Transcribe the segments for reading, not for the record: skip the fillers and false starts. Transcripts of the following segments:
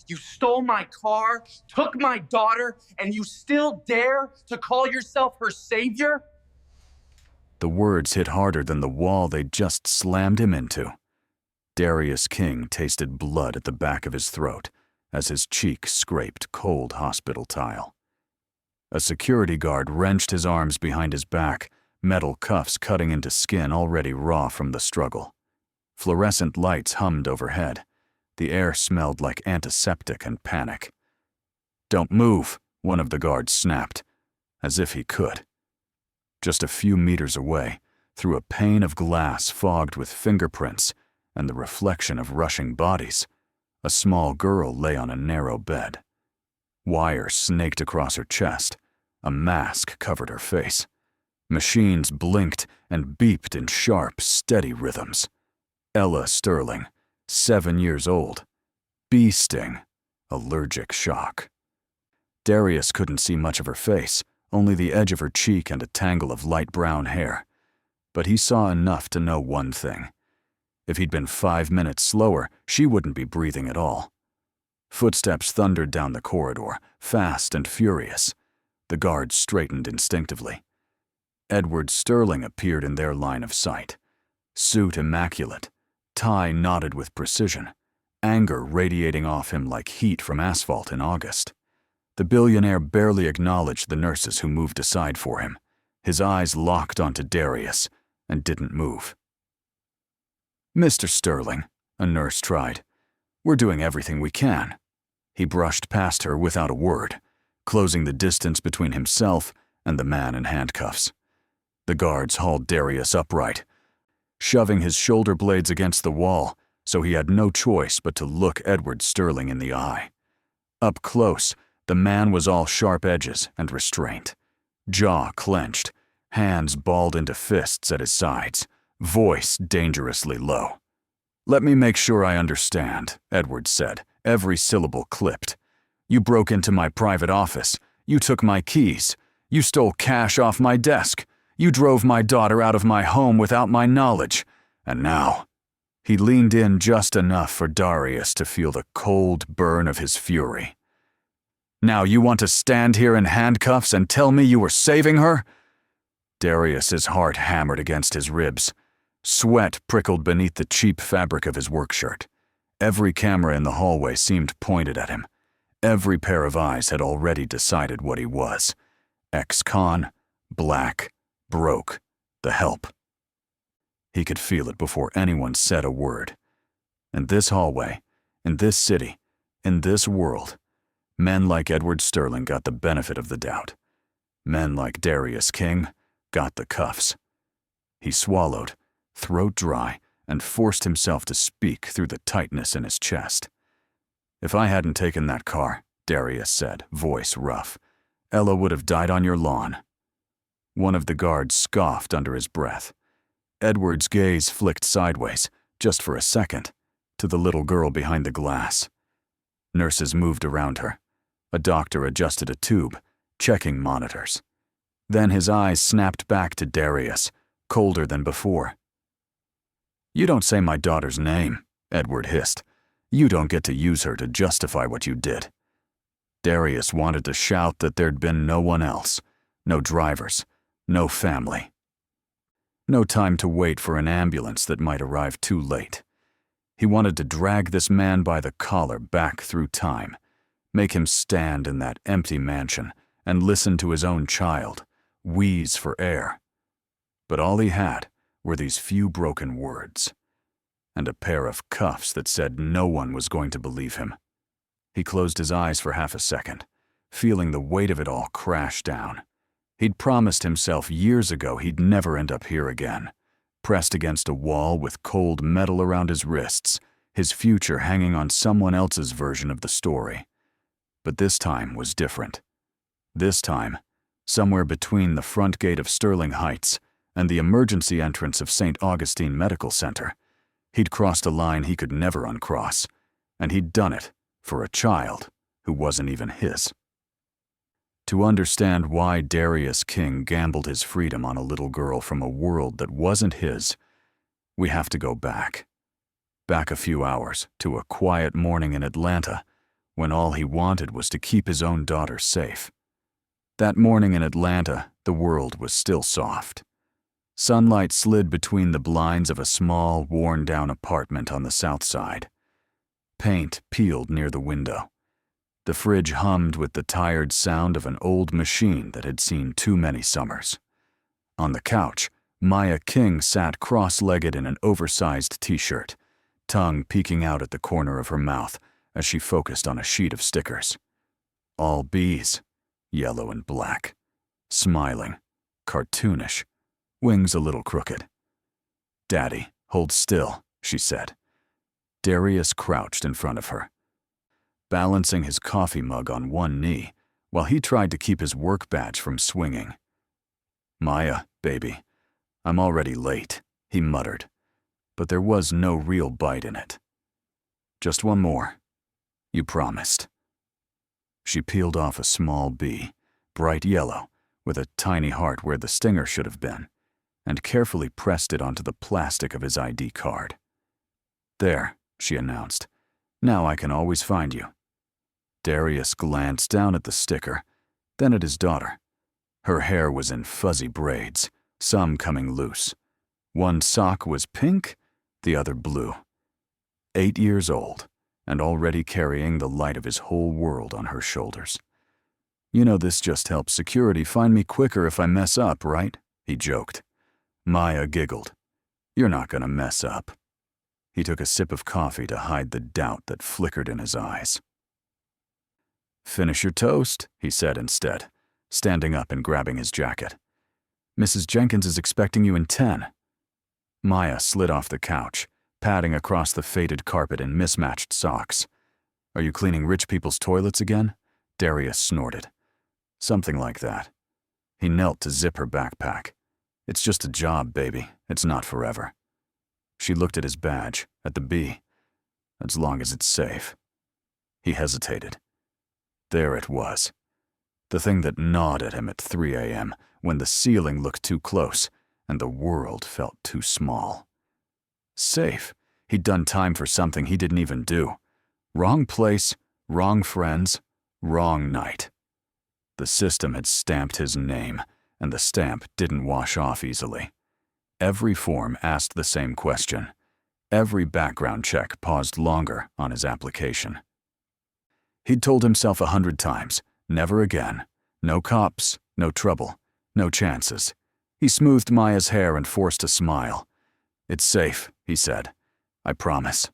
You stole my car, took my daughter, and you still dare to call yourself her savior? The words hit harder than the wall they'd just slammed him into. Darius King tasted blood at the back of his throat as his cheek scraped cold hospital tile. A security guard wrenched his arms behind his back, metal cuffs cutting into skin already raw from the struggle. Fluorescent lights hummed overhead. The air smelled like antiseptic and panic. "Don't move," one of the guards snapped, as if he could. Just a few meters away, through a pane of glass fogged with fingerprints and the reflection of rushing bodies, a small girl lay on a narrow bed. Wires snaked across her chest. A mask covered her face. Machines blinked and beeped in sharp, steady rhythms. Ella Sterling, 7 years old. Bee sting. Allergic shock. Darius couldn't see much of her face, only the edge of her cheek and a tangle of light brown hair. But he saw enough to know one thing. If he'd been 5 minutes slower, she wouldn't be breathing at all. Footsteps thundered down the corridor, fast and furious. The guards straightened instinctively. Edward Sterling appeared in their line of sight. Suit immaculate, tie knotted with precision, anger radiating off him like heat from asphalt in August. The billionaire barely acknowledged the nurses who moved aside for him. His eyes locked onto Darius and didn't move. "Mr. Sterling," a nurse tried. "We're doing everything we can." He brushed past her without a word, closing the distance between himself and the man in handcuffs. The guards hauled Darius upright, shoving his shoulder blades against the wall so he had no choice but to look Edward Sterling in the eye. Up close, the man was all sharp edges and restraint. Jaw clenched, hands balled into fists at his sides, voice dangerously low. "Let me make sure I understand," Edward said, every syllable clipped. "You broke into my private office. You took my keys. You stole cash off my desk. You drove my daughter out of my home without my knowledge. And now..." He leaned in just enough for Darius to feel the cold burn of his fury. "Now you want to stand here in handcuffs and tell me you were saving her?" Darius's heart hammered against his ribs. Sweat prickled beneath the cheap fabric of his work shirt. Every camera in the hallway seemed pointed at him. Every pair of eyes had already decided what he was. Ex-con, black, broke, the help. He could feel it before anyone said a word. In this hallway, in this city, in this world, men like Edward Sterling got the benefit of the doubt. Men like Darius King got the cuffs. He swallowed, throat dry, and forced himself to speak through the tightness in his chest. "If I hadn't taken that car," Darius said, voice rough, "Ella would have died on your lawn." One of the guards scoffed under his breath. Edward's gaze flicked sideways, just for a second, to the little girl behind the glass. Nurses moved around her. A doctor adjusted a tube, checking monitors. Then his eyes snapped back to Darius, colder than before. "You don't say my daughter's name," Edward hissed. "You don't get to use her to justify what you did." Darius wanted to shout that there'd been no one else, no drivers, no family. No time to wait for an ambulance that might arrive too late. He wanted to drag this man by the collar back through time, make him stand in that empty mansion and listen to his own child wheeze for air. But all he had were these few broken words, and a pair of cuffs that said no one was going to believe him. He closed his eyes for half a second, feeling the weight of it all crash down. He'd promised himself years ago he'd never end up here again, pressed against a wall with cold metal around his wrists, his future hanging on someone else's version of the story. But this time was different. This time, somewhere between the front gate of Sterling Heights and the emergency entrance of St. Augustine Medical Center, he'd crossed a line he could never uncross, and he'd done it for a child who wasn't even his. To understand why Darius King gambled his freedom on a little girl from a world that wasn't his, we have to go back. Back a few hours to a quiet morning in Atlanta when all he wanted was to keep his own daughter safe. That morning in Atlanta, the world was still soft. Sunlight slid between the blinds of a small, worn-down apartment on the south side. Paint peeled near the window. The fridge hummed with the tired sound of an old machine that had seen too many summers. On the couch, Maya King sat cross-legged in an oversized t-shirt, tongue peeking out at the corner of her mouth as she focused on a sheet of stickers. All bees, yellow and black, smiling, cartoonish, wings a little crooked. "Daddy, hold still," she said. Darius crouched in front of her, balancing his coffee mug on one knee while he tried to keep his work badge from swinging. "Maya, baby, I'm already late," he muttered, but there was no real bite in it. "Just one more. You promised." She peeled off a small bee, bright yellow, with a tiny heart where the stinger should have been, and carefully pressed it onto the plastic of his ID card. "There," she announced. "Now I can always find you." Darius glanced down at the sticker, then at his daughter. Her hair was in fuzzy braids, some coming loose. One sock was pink, the other blue. 8 years old, and already carrying the light of his whole world on her shoulders. "You know this just helps security find me quicker if I mess up, right?" he joked. Maya giggled. "You're not gonna mess up." He took a sip of coffee to hide the doubt that flickered in his eyes. "Finish your toast," he said instead, standing up and grabbing his jacket. "Mrs. Jenkins is expecting you in 10. Maya slid off the couch, padding across the faded carpet in mismatched socks. "Are you cleaning rich people's toilets again?" Darius snorted. "Something like that." He knelt to zip her backpack. "It's just a job, baby. It's not forever." She looked at his badge, at the bee. "As long as it's safe." He hesitated. There it was. The thing that gnawed at him at 3 a.m. when the ceiling looked too close and the world felt too small. Safe. He'd done time for something he didn't even do. Wrong place, wrong friends, wrong night. The system had stamped his name, and the stamp didn't wash off easily. Every form asked the same question. Every background check paused longer on his application. He'd told himself 100 times, never again. No cops, no trouble, no chances. He smoothed Maya's hair and forced a smile. "It's safe," he said. "I promise."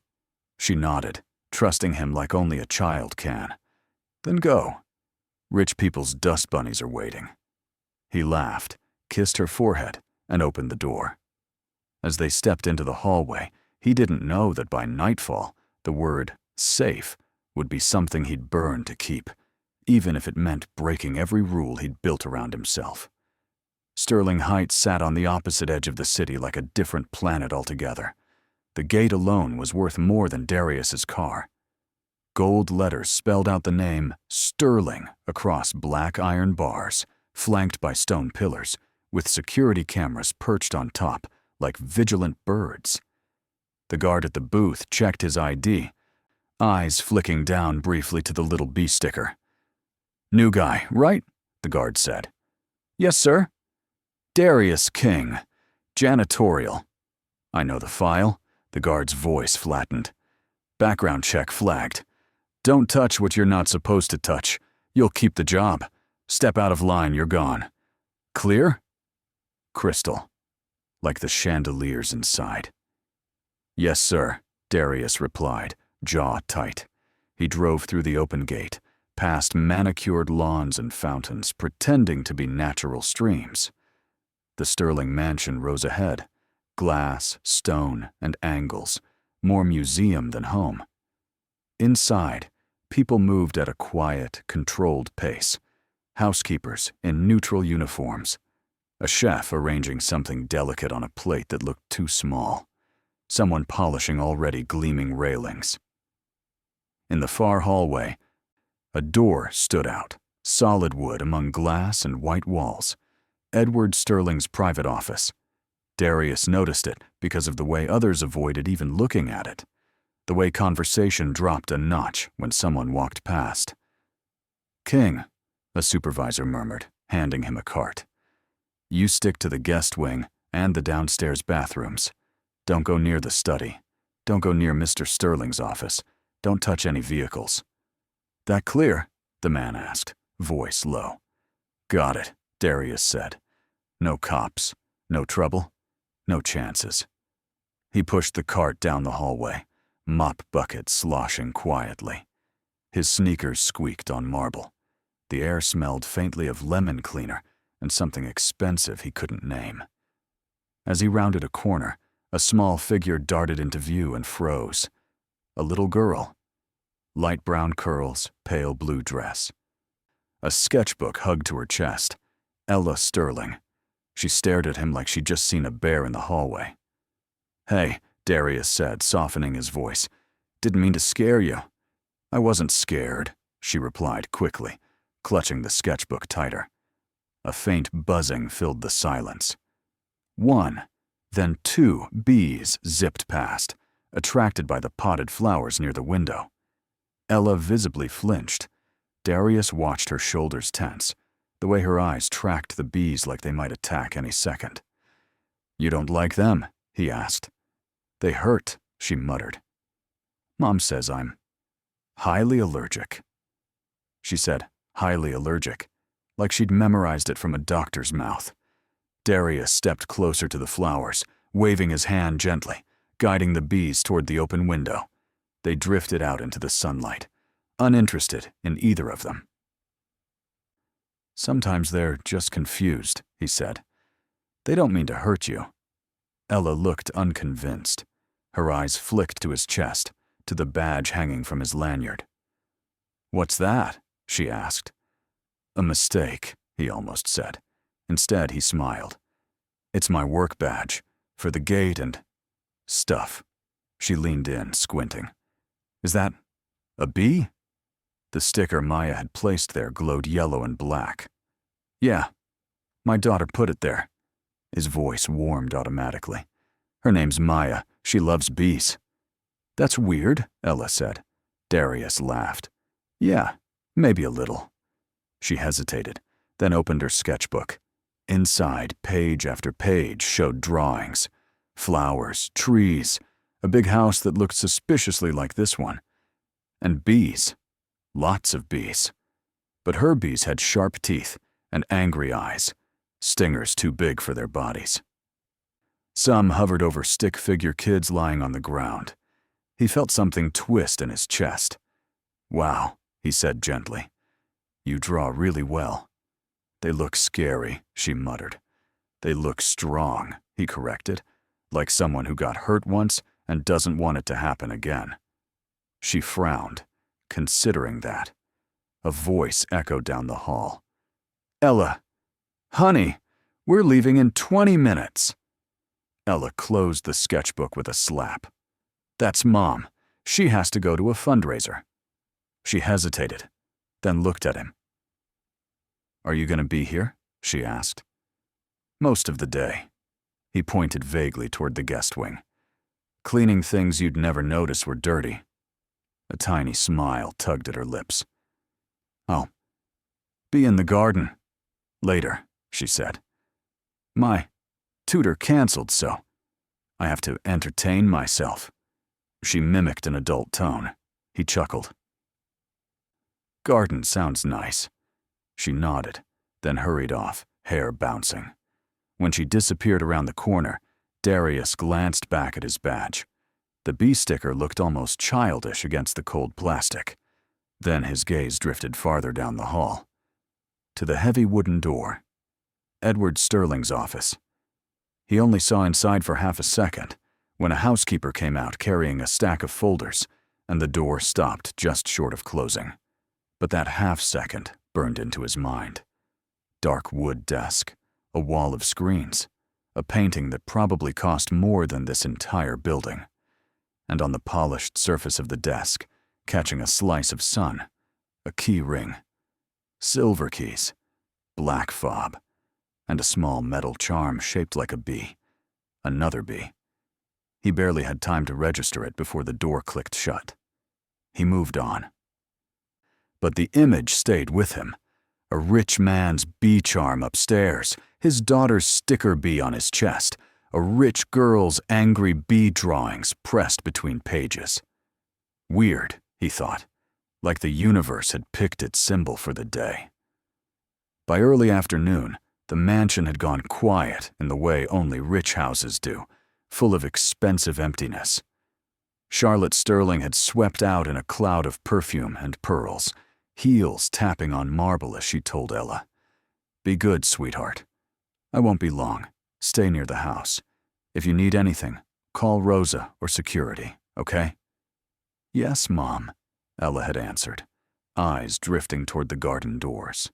She nodded, trusting him like only a child can. "Then go. Rich people's dust bunnies are waiting." He laughed, kissed her forehead, and opened the door. As they stepped into the hallway, he didn't know that by nightfall, the word "safe" would be something he'd burn to keep, even if it meant breaking every rule he'd built around himself. Sterling Heights sat on the opposite edge of the city like a different planet altogether. The gate alone was worth more than Darius's car. Gold letters spelled out the name Sterling across black iron bars, flanked by stone pillars, with security cameras perched on top like vigilant birds. The guard at the booth checked his ID, eyes flicking down briefly to the little bee sticker. "New guy, right?" the guard said. "Yes, sir." "Darius King, janitorial." "I know the file." The guard's voice flattened. "Background check flagged. Don't touch what you're not supposed to touch. You'll keep the job. Step out of line, you're gone. Clear?" Crystal, like the chandeliers inside. "Yes, sir," Darius replied, jaw tight. He drove through the open gate, past manicured lawns and fountains pretending to be natural streams. The Sterling mansion rose ahead, glass, stone, and angles, more museum than home. Inside, people moved at a quiet, controlled pace. Housekeepers in neutral uniforms. A chef arranging something delicate on a plate that looked too small. Someone polishing already gleaming railings. In the far hallway, a door stood out, solid wood among glass and white walls. Edward Sterling's private office. Darius noticed it because of the way others avoided even looking at it. the way conversation dropped a notch when someone walked past. "King," a supervisor murmured, handing him a cart. "You stick to the guest wing and the downstairs bathrooms. Don't go near the study. Don't go near Mr. Sterling's office. Don't touch any vehicles." "That clear?" the man asked, voice low. "Got it," Darius said. "No cops. No trouble. No chances." He pushed the cart down the hallway, mop bucket sloshing quietly. His sneakers squeaked on marble. The air smelled faintly of lemon cleaner and something expensive he couldn't name. As he rounded a corner, a small figure darted into view and froze. A little girl. Light brown curls, pale blue dress. A sketchbook hugged to her chest. Ella Sterling. She stared at him like she'd just seen a bear in the hallway. "Hey," Darius said, softening his voice. "Didn't mean to scare you." "I wasn't scared," she replied quickly, clutching the sketchbook tighter. A faint buzzing filled the silence. 1, then 2 bees zipped past, attracted by the potted flowers near the window. Ella visibly flinched. Darius watched her shoulders tense, the way her eyes tracked the bees like they might attack any second. "You don't like them?" he asked. "They hurt," she muttered. "Mom says I'm highly allergic." She said, "highly allergic," like she'd memorized it from a doctor's mouth. Darius stepped closer to the flowers, waving his hand gently, guiding the bees toward the open window. They drifted out into the sunlight, uninterested in either of them. "Sometimes they're just confused," he said. "They don't mean to hurt you." Ella looked unconvinced. Her eyes flicked to his chest, to the badge hanging from his lanyard. "What's that?" she asked. "A mistake," he almost said. Instead, he smiled. "It's my work badge, for the gate and stuff." She leaned in, squinting. "Is that a bee?" The sticker Maya had placed there glowed yellow and black. "Yeah, my daughter put it there." His voice warmed automatically. "Her name's Maya. She loves bees." "That's weird," Ella said. Darius laughed. "Yeah, maybe a little." She hesitated, then opened her sketchbook. Inside, page after page showed drawings. Flowers, trees, a big house that looked suspiciously like this one. And bees. Lots of bees. But her bees had sharp teeth and angry eyes, stingers too big for their bodies. Some hovered over stick figure kids lying on the ground. He felt something twist in his chest. "Wow," he said gently. "You draw really well." "They look scary," she muttered. "They look strong," he corrected, like someone who got hurt once and doesn't want it to happen again. She frowned, considering that. A voice echoed down the hall. "Ella, honey, we're leaving in 20 minutes." Ella closed the sketchbook with a slap. "That's Mom. She has to go to a fundraiser." She hesitated, then looked at him. "Are you going to be here?" she asked. "Most of the day." He pointed vaguely toward the guest wing. "Cleaning things you'd never notice were dirty." A tiny smile tugged at her lips. "I'll be in the garden later," she said. "My tutor canceled, so I have to entertain myself." She mimicked an adult tone. He chuckled. "Garden sounds nice." She nodded, then hurried off, hair bouncing. When she disappeared around the corner, Darius glanced back at his badge. The bee sticker looked almost childish against the cold plastic. Then his gaze drifted farther down the hall. To the heavy wooden door. Edward Sterling's office. He only saw inside for half a second, when a housekeeper came out carrying a stack of folders, and the door stopped just short of closing. But that half second burned into his mind. Dark wood desk, a wall of screens, a painting that probably cost more than this entire building. And on the polished surface of the desk, catching a slice of sun, a key ring, silver keys, black fob, and a small metal charm shaped like a bee. Another bee. He barely had time to register it before the door clicked shut. He moved on. But the image stayed with him. A rich man's bee charm upstairs, his daughter's sticker bee on his chest, a rich girl's angry bee drawings pressed between pages. Weird, he thought, like the universe had picked its symbol for the day. By early afternoon, the mansion had gone quiet in the way only rich houses do, full of expensive emptiness. Charlotte Sterling had swept out in a cloud of perfume and pearls, heels tapping on marble as she told Ella, "Be good, sweetheart. I won't be long. Stay near the house. If you need anything, call Rosa or security, okay?" "Yes, Mom," Ella had answered, eyes drifting toward the garden doors.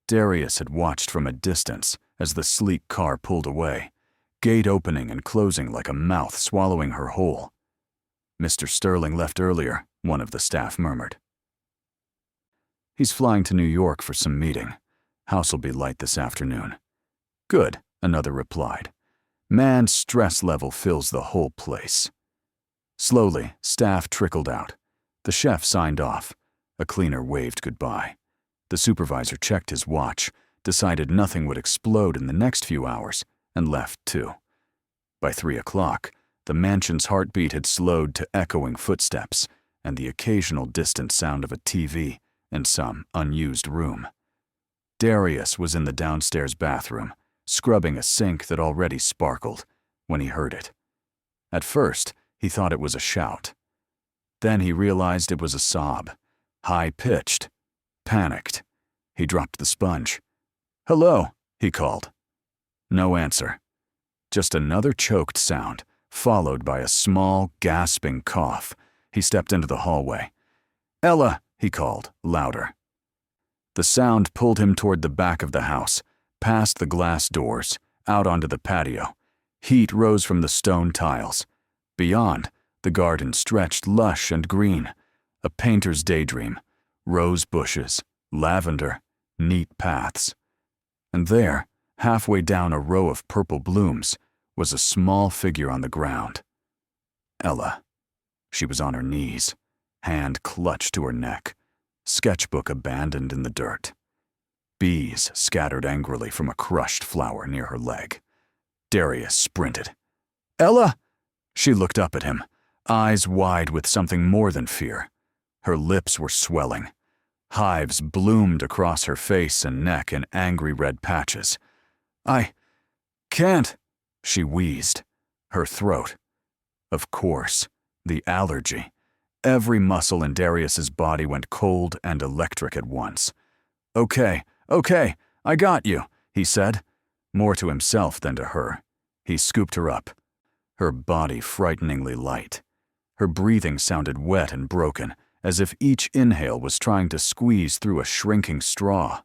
Darius had watched from a distance as the sleek car pulled away, gate opening and closing like a mouth swallowing her whole. "Mr. Sterling left earlier," one of the staff murmured. "He's flying to New York for some meeting. House'll be light this afternoon." "Good," another replied. Man's stress level fills the whole place. Slowly, staff trickled out. The chef signed off. A cleaner waved goodbye. The supervisor checked his watch, decided nothing would explode in the next few hours, and left too. By 3 o'clock, the mansion's heartbeat had slowed to echoing footsteps and the occasional distant sound of a TV in some unused room. Darius was in the downstairs bathroom, scrubbing a sink that already sparkled, when he heard it. At first, he thought it was a shout. Then he realized it was a sob, high-pitched, panicked. He dropped the sponge. "Hello," he called. No answer. Just another choked sound, followed by a small, gasping cough. He stepped into the hallway. "Ella," he called, louder. The sound pulled him toward the back of the house, past the glass doors, out onto the patio. Heat rose from the stone tiles. Beyond, the garden stretched lush and green, a painter's daydream, rose bushes, lavender, neat paths. And there, halfway down a row of purple blooms, was a small figure on the ground. Ella. She was on her knees, hand clutched to her neck, sketchbook abandoned in the dirt. Bees scattered angrily from a crushed flower near her leg. Darius sprinted. "Ella!" She looked up at him, eyes wide with something more than fear. Her lips were swelling. Hives bloomed across her face and neck in angry red patches. "I can't," she wheezed. Her throat. Of course, the allergy. Every muscle in Darius's body went cold and electric at once. Okay, I got you," he said, more to himself than to her. He scooped her up, her body frighteningly light. Her breathing sounded wet and broken, as if each inhale was trying to squeeze through a shrinking straw.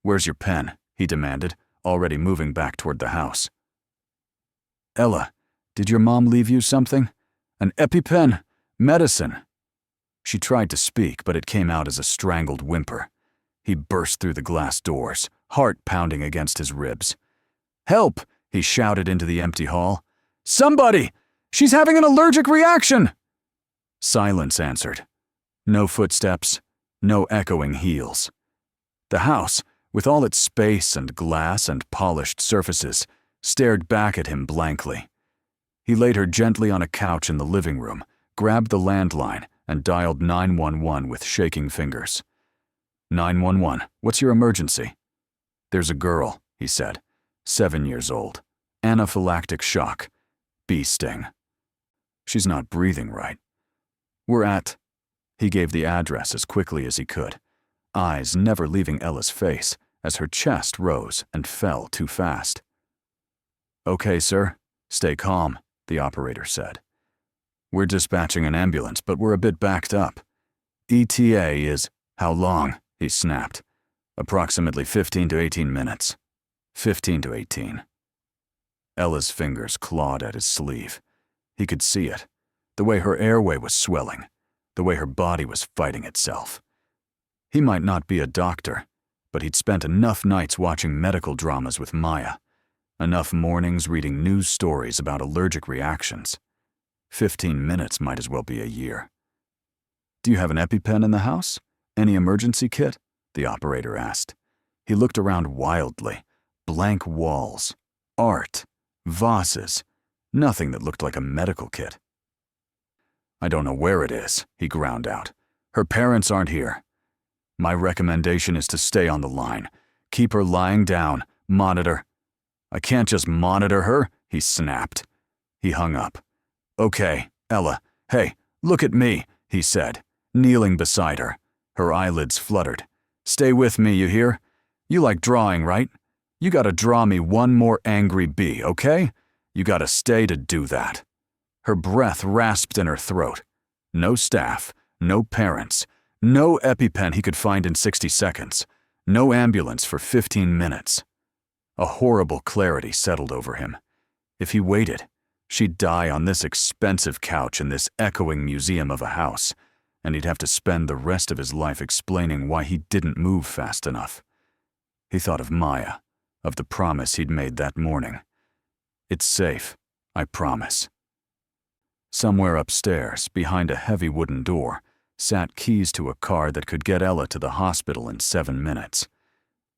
"Where's your pen?" he demanded, already moving back toward the house. "Ella, did your mom leave you something? An EpiPen? Medicine?" She tried to speak, but it came out as a strangled whimper. He burst through the glass doors, heart pounding against his ribs. "Help!" he shouted into the empty hall. "Somebody! She's having an allergic reaction!" Silence answered. No footsteps, no echoing heels. The house, with all its space and glass and polished surfaces, stared back at him blankly. He laid her gently on a couch in the living room, grabbed the landline, and dialed 911 with shaking fingers. 911, what's your emergency?" "There's a girl," he said, 7 years old. Anaphylactic shock. Bee sting. She's not breathing right. We're at... He gave the address as quickly as he could, eyes never leaving Ella's face as her chest rose and fell too fast. "Okay, sir. Stay calm," the operator said. "We're dispatching an ambulance, but we're a bit backed up. ETA is..." "How long?" he snapped. "Approximately 15 to 18 minutes. 15 to 18. Ella's fingers clawed at his sleeve. He could see it, the way her airway was swelling, the way her body was fighting itself. He might not be a doctor, but he'd spent enough nights watching medical dramas with Maya. Enough mornings reading news stories about allergic reactions. 15 minutes might as well be a year. "Do you have an EpiPen in the house? Any emergency kit?" the operator asked. He looked around wildly. Blank walls, art, vases, nothing that looked like a medical kit. "I don't know where it is," he ground out. "Her parents aren't here. My recommendation is to stay on the line. Keep her lying down, monitor." "I can't just monitor her," he snapped. He hung up. "Okay, Ella, hey, look at me," he said, kneeling beside her. Her eyelids fluttered. "Stay with me, you hear? You like drawing, right? You gotta draw me one more angry bee, okay? You gotta stay to do that." Her breath rasped in her throat. No staff, no parents, no EpiPen he could find in 60 seconds, no ambulance for 15 minutes. A horrible clarity settled over him. If he waited, she'd die on this expensive couch in this echoing museum of a house, and he'd have to spend the rest of his life explaining why he didn't move fast enough. He thought of Maya, of the promise he'd made that morning. "It's safe, I promise." Somewhere upstairs, behind a heavy wooden door, sat keys to a car that could get Ella to the hospital in 7 minutes.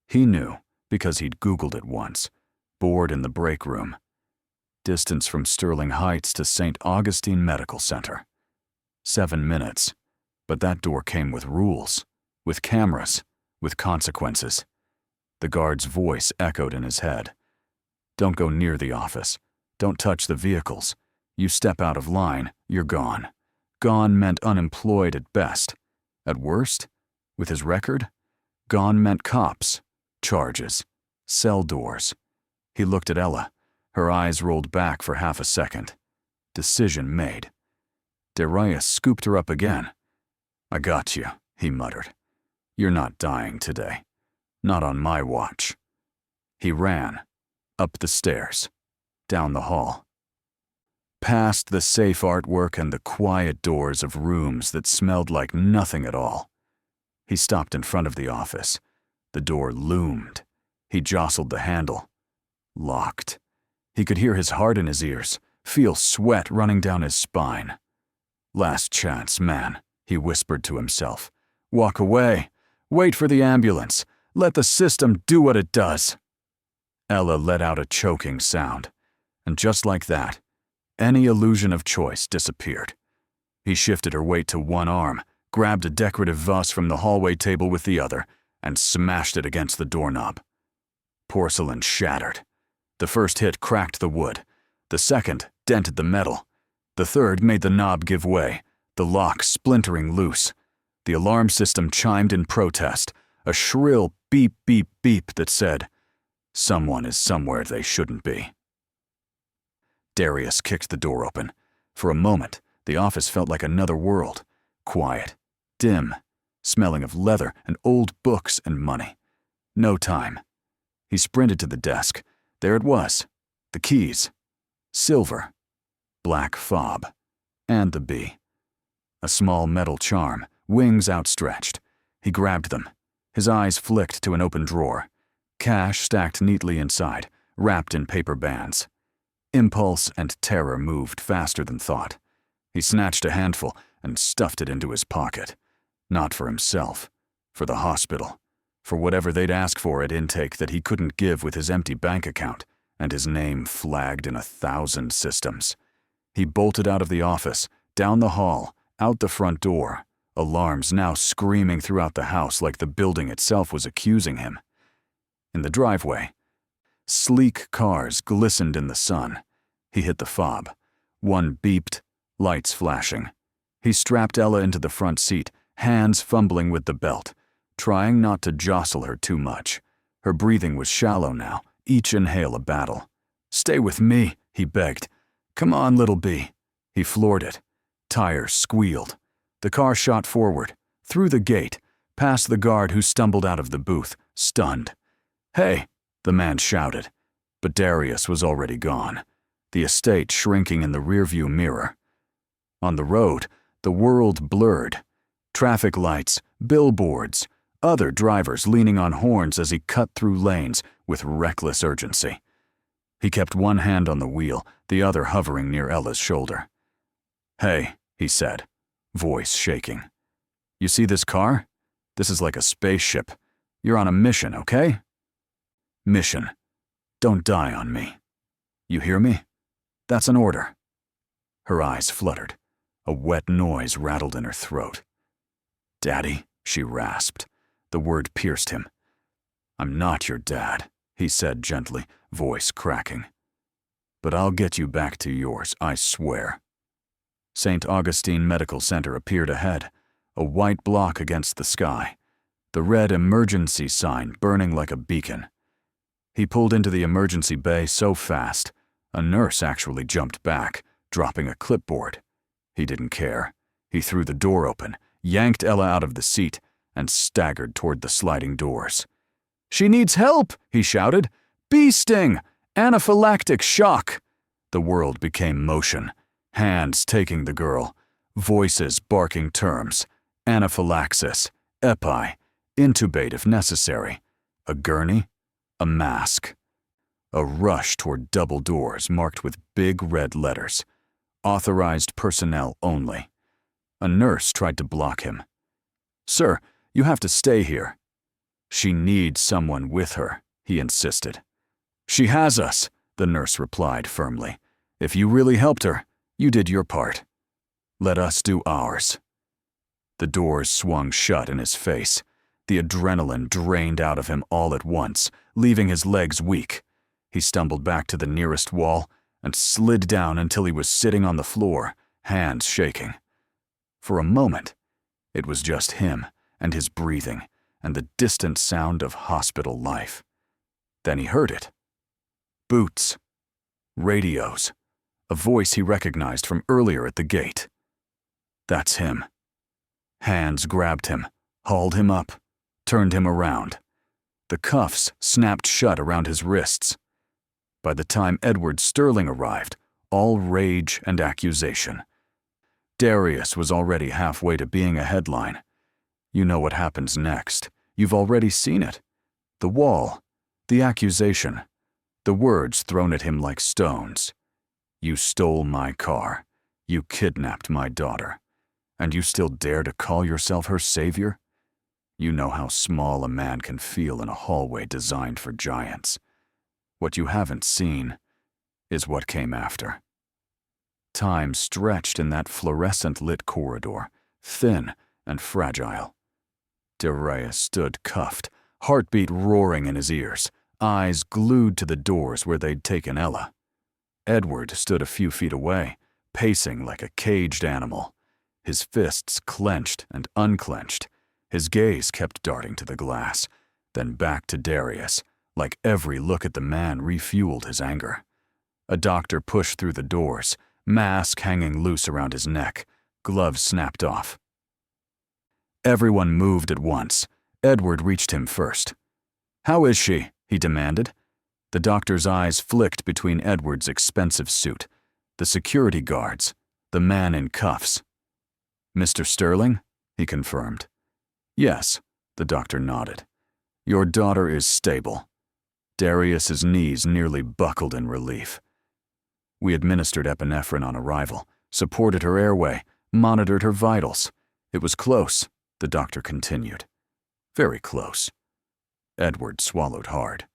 He knew, because he'd Googled it once, board in the break room. Distance from Sterling Heights to St. Augustine Medical Center. 7 minutes, but that door came with rules, with cameras, with consequences. The guard's voice echoed in his head. "Don't go near the office. Don't touch the vehicles. You step out of line, you're gone." Gone meant unemployed at best. At worst, with his record, gone meant cops, charges, cell doors. He looked at Ella. Her eyes rolled back for half a second. Decision made. Darius scooped her up again. "I got you," he muttered. "You're not dying today. Not on my watch." He ran. Up the stairs. Down the hall. Past the safe artwork and the quiet doors of rooms that smelled like nothing at all. He stopped in front of the office. The door loomed. He jostled the handle. Locked. He could hear his heart in his ears, feel sweat running down his spine. "Last chance, man," he whispered to himself. "Walk away. Wait for the ambulance. Let the system do what it does." Ella let out a choking sound, and just like that, any illusion of choice disappeared. He shifted her weight to one arm, grabbed a decorative vase from the hallway table with the other, and smashed it against the doorknob. Porcelain shattered. The first hit cracked the wood. The second dented the metal. The third made the knob give way, the lock splintering loose. The alarm system chimed in protest, a shrill beep, beep, beep that said, "Someone is somewhere they shouldn't be." Darius kicked the door open. For a moment, the office felt like another world. Quiet, dim, smelling of leather and old books and money. No time. He sprinted to the desk. There it was. The keys. Silver. Black fob. And the bee. A small metal charm, wings outstretched. He grabbed them. His eyes flicked to an open drawer. Cash stacked neatly inside, wrapped in paper bands. Impulse and terror moved faster than thought. He snatched a handful and stuffed it into his pocket. Not for himself. For the hospital. For whatever they'd ask for at intake that he couldn't give with his empty bank account, and his name flagged in 1,000 systems. He bolted out of the office, down the hall, out the front door, alarms now screaming throughout the house like the building itself was accusing him. In the driveway, sleek cars glistened in the sun. He hit the fob. One beeped, lights flashing. He strapped Ella into the front seat, hands fumbling with the belt, trying not to jostle her too much. Her breathing was shallow now, each inhale a battle. "Stay with me," he begged. "Come on, little bee." He floored it. Tires squealed. The car shot forward, through the gate, past the guard who stumbled out of the booth, stunned. "Hey," the man shouted. But Darius was already gone, the estate shrinking in the rearview mirror. On the road, the world blurred. Traffic lights, billboards, other drivers leaning on horns as he cut through lanes with reckless urgency. He kept one hand on the wheel, the other hovering near Ella's shoulder. "Hey," he said, voice shaking. "You see this car? This is like a spaceship. You're on a mission, okay? Mission. Don't die on me. You hear me? That's an order." Her eyes fluttered. A wet noise rattled in her throat. "Daddy," she rasped. The word pierced him. "I'm not your dad," he said gently, voice cracking. "But I'll get you back to yours, I swear." St. Augustine Medical Center appeared ahead, a white block against the sky, the red emergency sign burning like a beacon. He pulled into the emergency bay so fast, a nurse actually jumped back, dropping a clipboard. He didn't care. He threw the door open, yanked Ella out of the seat, and staggered toward the sliding doors. "She needs help!" he shouted. "Bee sting! Anaphylactic shock!" The world became motion, hands taking the girl, voices barking terms, anaphylaxis, epi, intubate if necessary, a gurney, a mask. A rush toward double doors marked with big red letters, "Authorized personnel only." A nurse tried to block him. "Sir, you have to stay here." "She needs someone with her," he insisted. "She has us," the nurse replied firmly. "If you really helped her, you did your part. Let us do ours." The doors swung shut in his face. The adrenaline drained out of him all at once, leaving his legs weak. He stumbled back to the nearest wall and slid down until he was sitting on the floor, hands shaking. For a moment, it was just him and his breathing and the distant sound of hospital life. Then he heard it. Boots. Radios. A voice he recognized from earlier at the gate. That's him. Hands grabbed him, hauled him up, turned him around. The cuffs snapped shut around his wrists. By the time Edward Sterling arrived, all rage and accusation. Darius was already halfway to being a headline. You know what happens next. You've already seen it. The wall, the accusation, the words thrown at him like stones. You stole my car. You kidnapped my daughter. And you still dare to call yourself her savior? You know how small a man can feel in a hallway designed for giants. What you haven't seen is what came after. Time stretched in that fluorescent-lit corridor, thin and fragile. Darius stood cuffed, heartbeat roaring in his ears, eyes glued to the doors where they'd taken Ella. Edward stood a few feet away, pacing like a caged animal. His fists clenched and unclenched. His gaze kept darting to the glass, then back to Darius, like every look at the man refueled his anger. A doctor pushed through the doors, mask hanging loose around his neck, gloves snapped off. Everyone moved at once. Edward reached him first. "How is she?" he demanded. The doctor's eyes flicked between Edward's expensive suit, the security guards, the man in cuffs. "Mr. Sterling?" he confirmed. "Yes," the doctor nodded. "Your daughter is stable." Darius's knees nearly buckled in relief. "We administered epinephrine on arrival, supported her airway, monitored her vitals. It was close," the doctor continued. "Very close." Edward swallowed hard.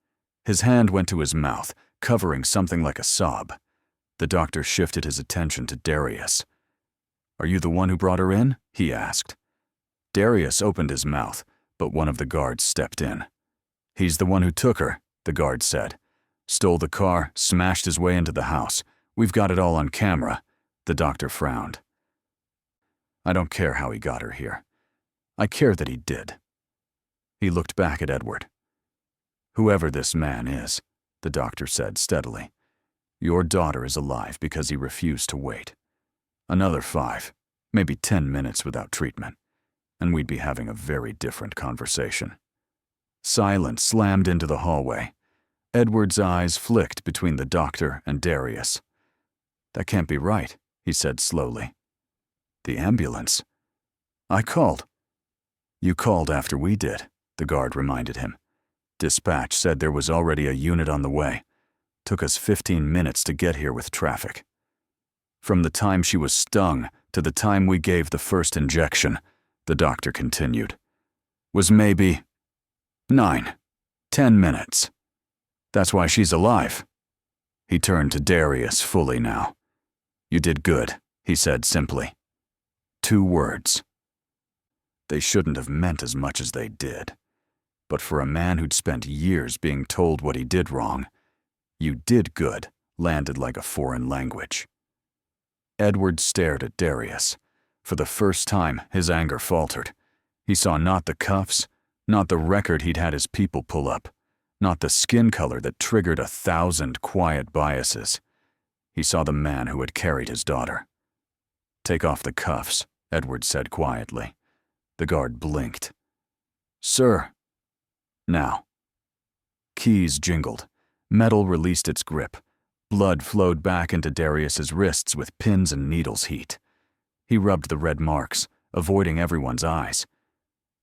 His hand went to his mouth, covering something like a sob. The doctor shifted his attention to Darius. "Are you the one who brought her in?" he asked. Darius opened his mouth, but one of the guards stepped in. "He's the one who took her," the guard said. "Stole the car, smashed his way into the house. We've got it all on camera." The doctor frowned. "I don't care how he got her here. I care that he did." He looked back at Edward. "Whoever this man is," the doctor said steadily, "your daughter is alive because he refused to wait. Another 5, maybe 10 minutes without treatment, and we'd be having a very different conversation." Silence slammed into the hallway. Edward's eyes flicked between the doctor and Darius. "That can't be right," he said slowly. "The ambulance. I called." "You called after we did," the guard reminded him. "Dispatch said there was already a unit on the way. took us 15 minutes to get here with traffic. From the time she was stung to the time we gave the first injection, the doctor continued, was maybe 9, 10 minutes. That's why she's alive. He turned to Darius fully now. You did good, he said simply. 2 words. They shouldn't have meant as much as they did. But for a man who'd spent years being told what he did wrong, you did good landed like a foreign language. Edward stared at Darius. For the first time, his anger faltered. He saw not the cuffs, not the record he'd had his people pull up, not the skin color that triggered 1,000 quiet biases. He saw the man who had carried his daughter. Take off the cuffs, Edward said quietly. The guard blinked. Sir. Now. Keys jingled. Metal released its grip. Blood flowed back into Darius's wrists with pins and needles heat. He rubbed the red marks, avoiding everyone's eyes.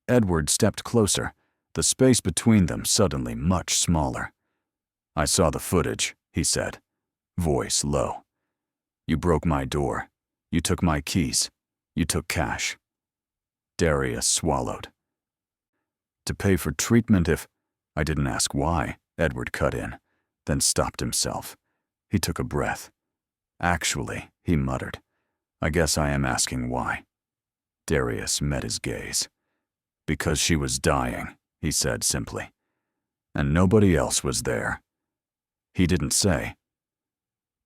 Edward stepped closer, the space between them suddenly much smaller. I saw the footage, he said, voice low. You broke my door. You took my keys. You took cash. Darius swallowed. To pay for treatment if... I didn't ask why, Edward cut in, then stopped himself. He took a breath. Actually, he muttered, I guess I am asking why. Darius met his gaze. Because she was dying, he said simply. And nobody else was there. He didn't say.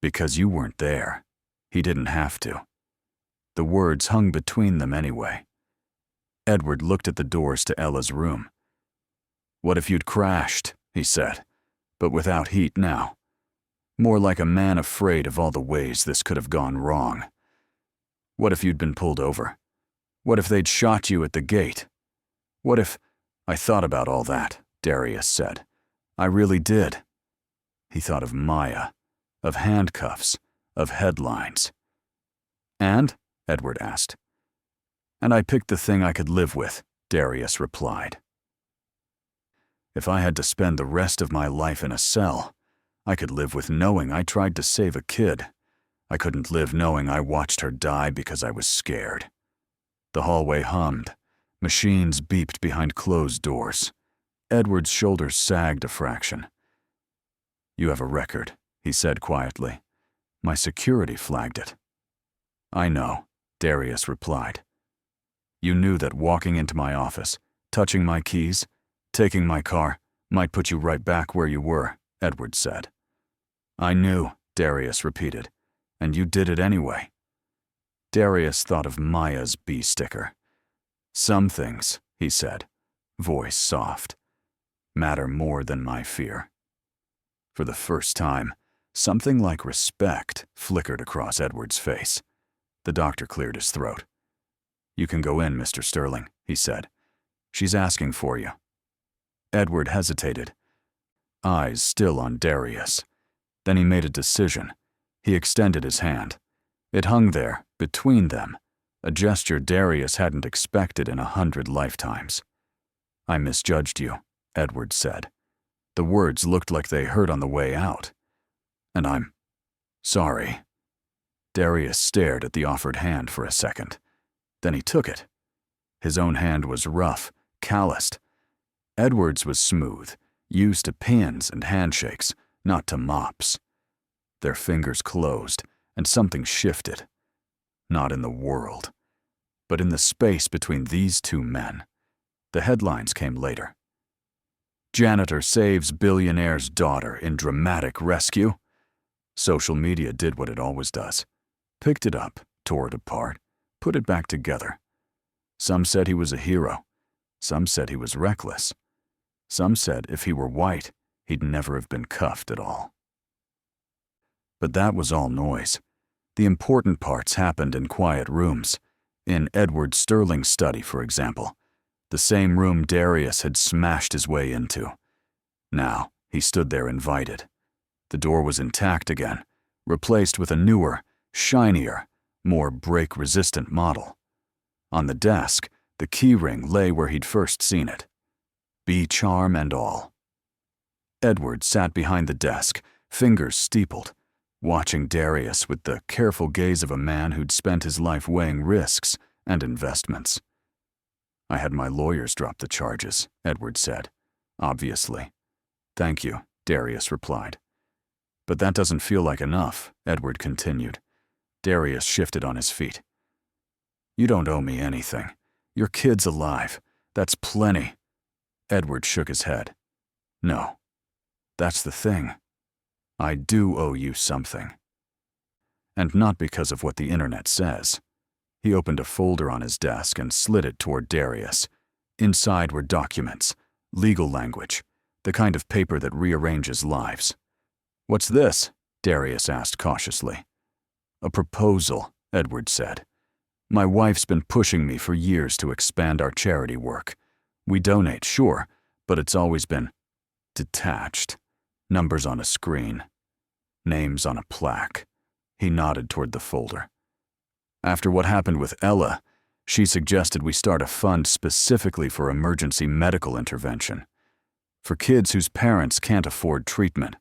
Because you weren't there. He didn't have to. The words hung between them anyway. Edward looked at the doors to Ella's room. What if you'd crashed, he said, but without heat now. More like a man afraid of all the ways this could have gone wrong. What if you'd been pulled over? What if they'd shot you at the gate? What if... I thought about all that, Darius said. I really did. He thought of Maya, of handcuffs, of headlines. And? Edward asked. And I picked the thing I could live with, Darius replied. If I had to spend the rest of my life in a cell, I could live with knowing I tried to save a kid. I couldn't live knowing I watched her die because I was scared. The hallway hummed. Machines beeped behind closed doors. Edward's shoulders sagged a fraction. You have a record, he said quietly. My security flagged it. I know, Darius replied. You knew that walking into my office, touching my keys, taking my car, might put you right back where you were, Edward said. I knew, Darius repeated, and you did it anyway. Darius thought of Maya's B sticker. Some things, he said, voice soft, matter more than my fear. For the first time, something like respect flickered across Edward's face. The doctor cleared his throat. You can go in, Mr. Sterling, he said. She's asking for you. Edward hesitated, eyes still on Darius. Then he made a decision. He extended his hand. It hung there, between them, a gesture Darius hadn't expected in 100 lifetimes. I misjudged you, Edward said. The words looked like they hurt on the way out. And I'm sorry. Darius stared at the offered hand for a second. Then he took it. His own hand was rough, calloused. Edward's was smooth, used to pins and handshakes, not to mops. Their fingers closed, and something shifted. Not in the world, but in the space between these two men. The headlines came later. Janitor saves billionaire's daughter in dramatic rescue. Social media did what it always does. Picked it up, tore it apart, put it back together. Some said he was a hero. Some said he was reckless. Some said if he were white, he'd never have been cuffed at all. But that was all noise. The important parts happened in quiet rooms. In Edward Sterling's study, for example. The same room Darius had smashed his way into. Now, he stood there invited. The door was intact again, replaced with a newer, shinier, more break-resistant model. On the desk, the key ring lay where he'd first seen it. Bee charm and all. Edward sat behind the desk, fingers steepled, watching Darius with the careful gaze of a man who'd spent his life weighing risks and investments. "I had my lawyers drop the charges," Edward said, obviously. "Thank you," Darius replied. "But that doesn't feel like enough," Edward continued. Darius shifted on his feet. "You don't owe me anything. Your kid's alive. That's plenty." Edward shook his head. "No. That's the thing. I do owe you something. And not because of what the internet says." He opened a folder on his desk and slid it toward Darius. Inside were documents, legal language, the kind of paper that rearranges lives. "What's this?" Darius asked cautiously. "A proposal," Edward said. "My wife's been pushing me for years to expand our charity work. We donate, sure, but it's always been detached. Numbers on a screen. Names on a plaque." He nodded toward the folder. "After what happened with Ella, she suggested we start a fund specifically for emergency medical intervention. For kids whose parents can't afford treatment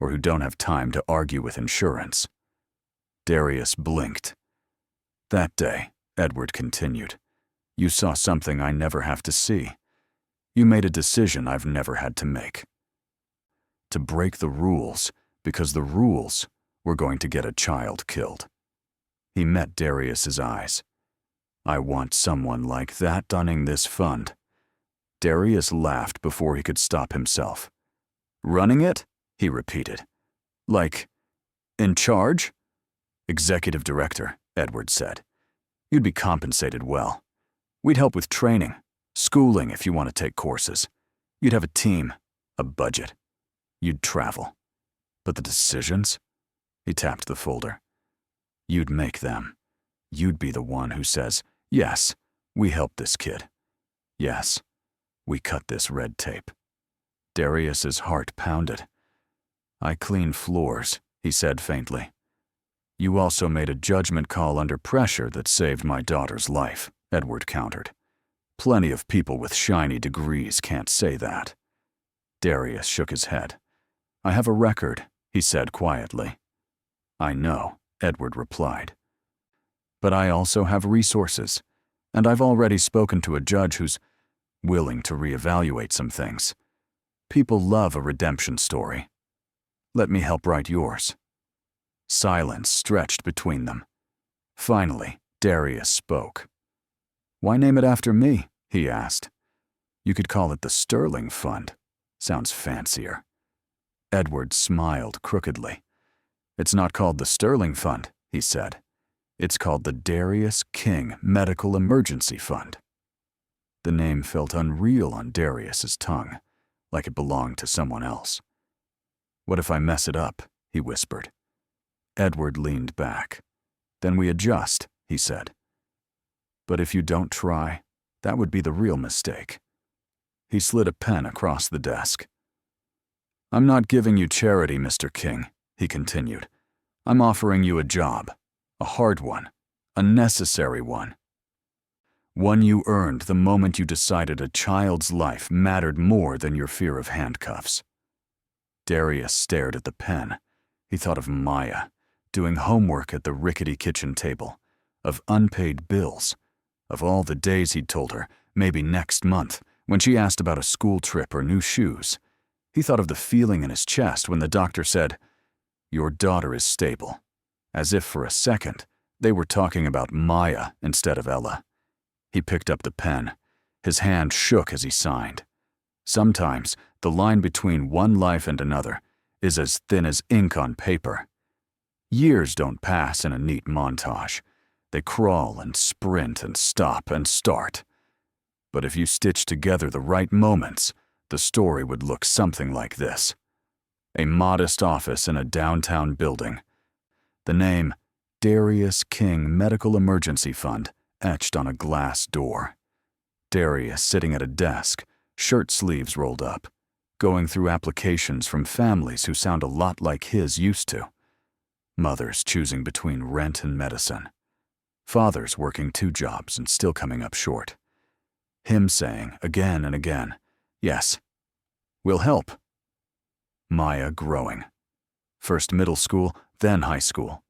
or who don't have time to argue with insurance." Darius blinked. "That day," Edward continued, "you saw something I never have to see. You made a decision I've never had to make. To break the rules, because the rules were going to get a child killed." He met Darius's eyes. "I want someone like that running this fund." Darius laughed before he could stop himself. "Running it?" he repeated. "Like, in charge?" "Executive director," Edward said. "You'd be compensated well. We'd help with training, schooling if you want to take courses. You'd have a team, a budget. You'd travel. But the decisions?" He tapped the folder. "You'd make them. You'd be the one who says, 'Yes, we helped this kid. Yes, we cut this red tape.'" Darius's heart pounded. "I clean floors," he said faintly. "You also made a judgment call under pressure that saved my daughter's life," Edward countered. "Plenty of people with shiny degrees can't say that." Darius shook his head. "I have a record," he said quietly. "I know," Edward replied. "But I also have resources, and I've already spoken to a judge who's willing to reevaluate some things. People love a redemption story. Let me help write yours." Silence stretched between them. Finally, Darius spoke. "Why name it after me?" he asked. "You could call it the Sterling Fund. Sounds fancier." Edward smiled crookedly. "It's not called the Sterling Fund," he said. "It's called the Darius King Medical Emergency Fund." The name felt unreal on Darius's tongue, like it belonged to someone else. "What if I mess it up?" he whispered. Edward leaned back. "Then we adjust," he said. "But if you don't try, that would be the real mistake." He slid a pen across the desk. "I'm not giving you charity, Mr. King," he continued. "I'm offering you a job, a hard one, a necessary one. One you earned the moment you decided a child's life mattered more than your fear of handcuffs." Darius stared at the pen. He thought of Maya, doing homework at the rickety kitchen table, of unpaid bills, of all the days he'd told her, maybe next month, when she asked about a school trip or new shoes. He thought of the feeling in his chest when the doctor said, "Your daughter is stable," as if for a second they were talking about Maya instead of Ella. He picked up the pen. His hand shook as he signed. Sometimes the line between one life and another is as thin as ink on paper. Years don't pass in a neat montage. They crawl and sprint and stop and start. But if you stitch together the right moments, the story would look something like this. A modest office in a downtown building. The name, Darius King Medical Emergency Fund, etched on a glass door. Darius sitting at a desk, shirt sleeves rolled up, going through applications from families who sound a lot like his used to. Mothers choosing between rent and medicine. Fathers working 2 jobs and still coming up short. Him saying again and again, "Yes, we'll help." Maya growing. First middle school, then high school.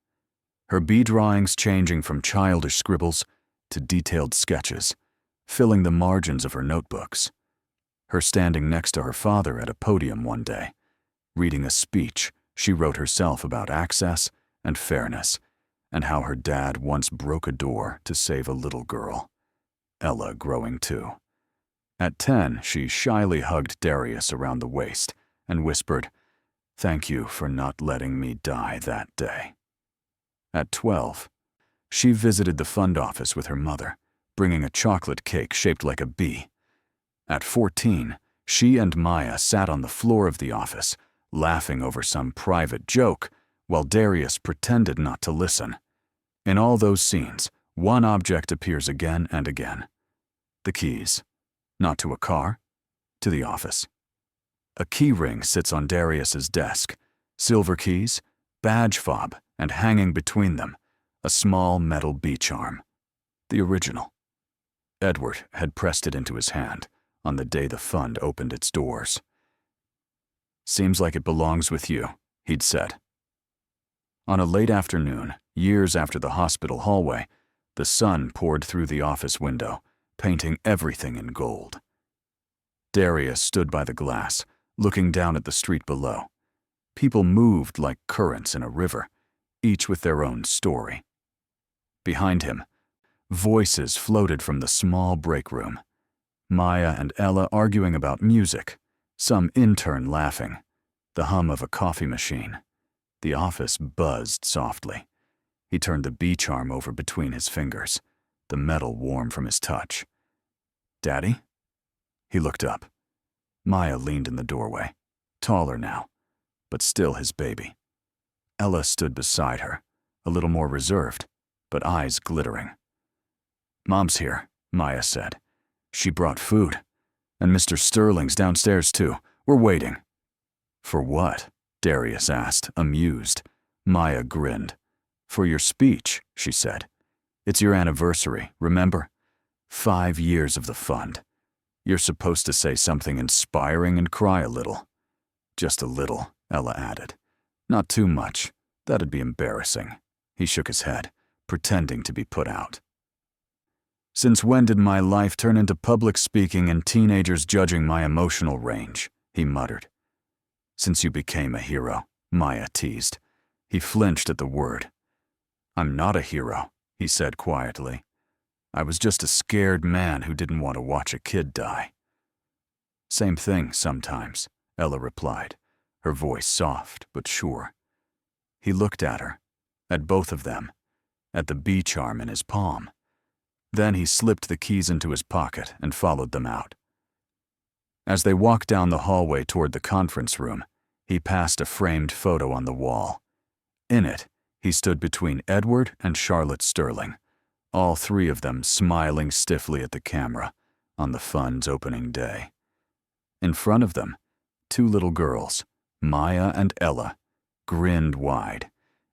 Her bee drawings changing from childish scribbles to detailed sketches, filling the margins of her notebooks. Her standing next to her father at a podium one day, reading a speech she wrote herself about access and fairness, and how her dad once broke a door to save a little girl, Ella growing too. At 10, she shyly hugged Darius around the waist and whispered, "Thank you for not letting me die that day." At 12, she visited the fund office with her mother, bringing a chocolate cake shaped like a bee. At 14, she and Maya sat on the floor of the office, laughing over some private joke, while Darius pretended not to listen. In all those scenes, one object appears again and again. The keys. Not to a car, to the office. A key ring sits on Darius's desk, silver keys, badge fob, and hanging between them, a small metal bee charm. The original. Edward had pressed it into his hand on the day the fund opened its doors. "Seems like it belongs with you," he'd said. On a late afternoon, years after the hospital hallway, the sun poured through the office window, painting everything in gold. Darius stood by the glass, looking down at the street below. People moved like currents in a river, each with their own story. Behind him, voices floated from the small break room. Maya and Ella arguing about music, some intern laughing, the hum of a coffee machine. The office buzzed softly. He turned the bee charm over between his fingers, the metal warm from his touch. "Daddy?" He looked up. Maya leaned in the doorway, taller now, but still his baby. Ella stood beside her, a little more reserved, but eyes glittering. "Mom's here," Maya said. "She brought food. And Mr. Sterling's downstairs too. We're waiting." "For what?" Darius asked, amused. Maya grinned. "For your speech," she said. "It's your anniversary, remember? 5 years of the fund. You're supposed to say something inspiring and cry a little." "Just a little," Ella added. "Not too much. That'd be embarrassing." He shook his head, pretending to be put out. "Since when did my life turn into public speaking and teenagers judging my emotional range?" he muttered. "Since you became a hero," Maya teased. He flinched at the word. "I'm not a hero," he said quietly. "I was just a scared man who didn't want to watch a kid die." "Same thing sometimes," Ella replied, her voice soft but sure. He looked at her, at both of them, at the bee charm in his palm. Then he slipped the keys into his pocket and followed them out. As they walked down the hallway toward the conference room, he passed a framed photo on the wall. In it, he stood between Edward and Charlotte Sterling, all three of them smiling stiffly at the camera on the fund's opening day. In front of them, 2 little girls, Maya and Ella, grinned wide,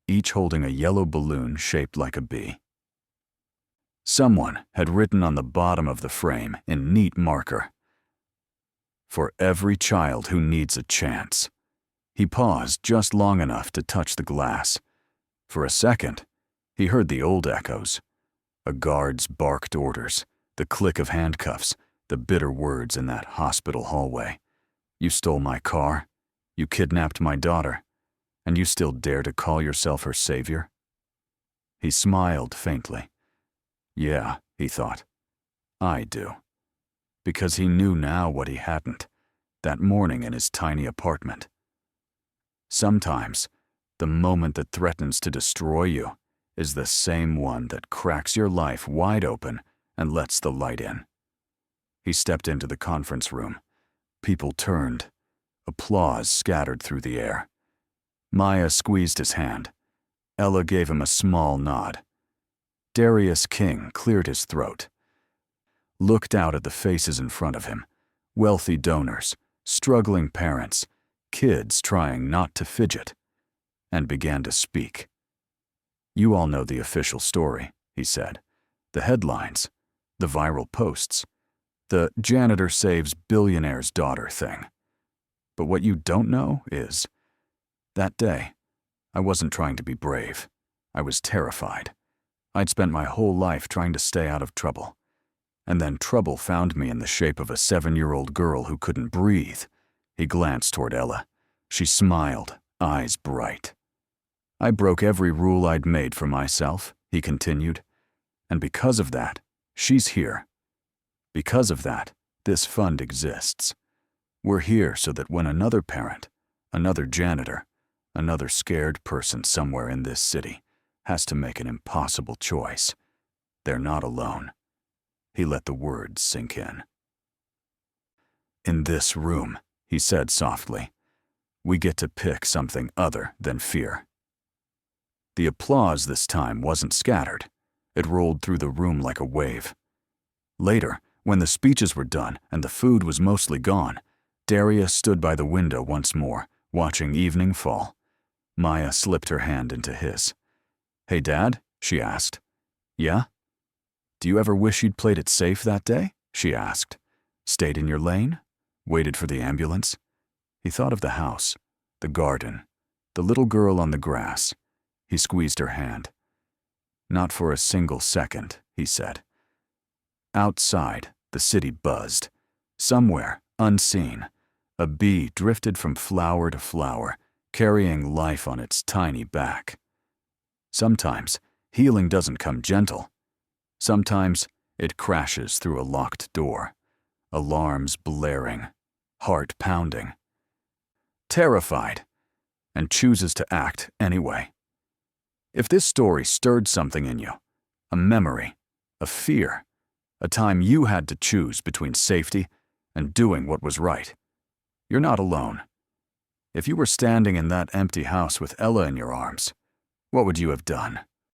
each holding a yellow balloon shaped like a bee. Someone had written on the bottom of the frame in neat marker, "For every child who needs a chance." He paused just long enough to touch the glass. For a second, he heard the old echoes. A guard's barked orders, the click of handcuffs, the bitter words in that hospital hallway. "You stole my car, you kidnapped my daughter, and you still dare to call yourself her savior?" He smiled faintly. "Yeah," he thought, "I do." Because he knew now what he hadn't, that morning in his tiny apartment. Sometimes, the moment that threatens to destroy you is the same one that cracks your life wide open and lets the light in. He stepped into the conference room. People turned. Applause scattered through the air. Maya squeezed his hand. Ella gave him a small nod. Darius King cleared his throat, looked out at the faces in front of him, wealthy donors, struggling parents, kids trying not to fidget, and began to speak. "You all know the official story," he said. "The headlines, the viral posts, the janitor saves billionaire's daughter thing. But what you don't know is, that day, I wasn't trying to be brave. I was terrified. I'd spent my whole life trying to stay out of trouble. And then trouble found me in the shape of a 7-year-old girl who couldn't breathe. He glanced toward Ella. She smiled, eyes bright. I broke every rule I'd made for myself, he continued. And because of that, she's here. Because of that, this fund exists. We're here so that when another parent, another janitor, another scared person somewhere in this city has to make an impossible choice, they're not alone. He let the words sink in. In this room, he said softly, we get to pick something other than fear. The applause this time wasn't scattered. It rolled through the room like a wave. Later, when the speeches were done and the food was mostly gone, Darius stood by the window once more, watching evening fall. Maya slipped her hand into his. Hey, Dad, she asked. Yeah? Do you ever wish you'd played it safe that day? She asked. Stayed in your lane? Waited for the ambulance? He thought of the house, the garden, the little girl on the grass. He squeezed her hand. Not for a single second, he said. Outside, the city buzzed. Somewhere, unseen, a bee drifted from flower to flower, carrying life on its tiny back. Sometimes, healing doesn't come gentle. Sometimes, it crashes through a locked door, alarms blaring, heart pounding. Terrified, and chooses to act anyway. If this story stirred something in you, a memory, a fear, a time you had to choose between safety and doing what was right, you're not alone. If you were standing in that empty house with Ella in your arms, what would you have done?